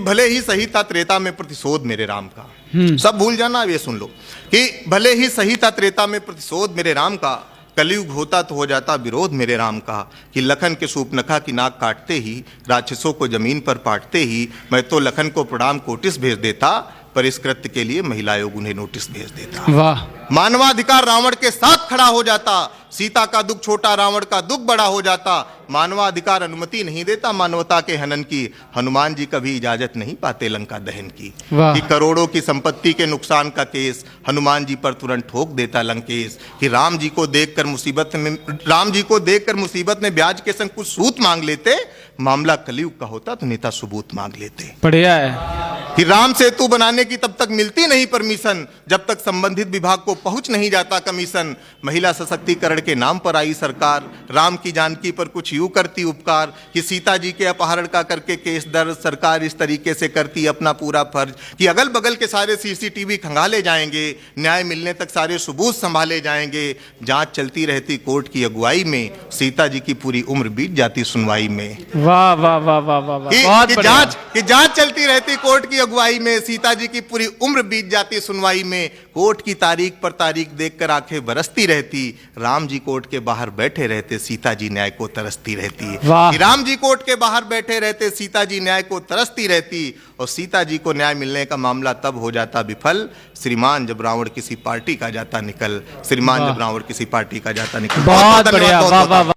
भले ही सही था त्रेता में प्रतिशोध मेरे राम का। सब भूल जाना, अब ये सुन लो कि भले ही सही था त्रेता में प्रतिशोध मेरे राम का, कलयुग होता तो हो जाता विरोध मेरे राम का। कि लखन के सूपनखा की नाक काटते ही, राक्षसों को जमीन पर पाटते ही, मैं तो लखन को प्रणाम कोटिस भेज देता, पर इस कृत्य के लिए महिला आयोग उन्हें नोटिस भेज देता। वाह। मानवाधिकार रावण के साथ खड़ा हो जाता, सीता का दुख छोटा रावण का दुख बड़ा हो जाता। मानवाधिकार अनुमति नहीं देता मानवता के हनन की, हनुमान जी कभी इजाजत नहीं पाते लंका दहन की। कि करोड़ों की संपत्ति के नुकसान का केस हनुमान जी पर तुरंत ठोक देता लंकेश। कि राम जी को देखकर मुसीबत में ब्याज के संग कुछ सूत मांग लेते, मामला कलयुग का होता तो नेता सबूत मांग लेते। बढ़िया है। कि राम सेतु बनाने की तब तक मिलती नहीं परमिशन, जब तक संबंधित विभाग को पहुंच नहीं जाता कमीशन। महिला सशक्तिकरण के नाम पर आई सरकार, राम की जानकी पर कुछ यूं करती उपकार। कि सीता जी के अपहरण का करके केस दर्ज, सरकार इस तरीके से करती अपना पूरा फर्ज। कि अगल बगल के सारे सीसीटीवी खंगाले जाएंगे, न्याय मिलने तक सारे सबूत संभाले जाएंगे। जांच चलती रहती कोर्ट की अगुवाई में, सीता जी की पूरी उम्र बीत जाती सुनवाई में। वाह वाह वाह वाह वाह वाह। कि जांच चलती रहती कोर्ट की अगुवाई में, सीता जी की पूरी उम्र बीत जाती सुनवाई में। कोर्ट की तारीख पर तारीख देखकर आंखें बरसती रहती, राम जी कोर्ट के बाहर बैठे रहते, सीता जी न्याय को तरसती रहती। कि राम जी कोर्ट के बाहर बैठे रहते, सीता जी न्याय को तरसती रहती। और सीता जी को न्याय मिलने का मामला तब हो जाता विफल, श्रीमान जब रावण किसी पार्टी का जाता निकल। श्रीमान जब रावण किसी पार्टी का जाता निकल। बहुत बढ़िया। वाह वाह।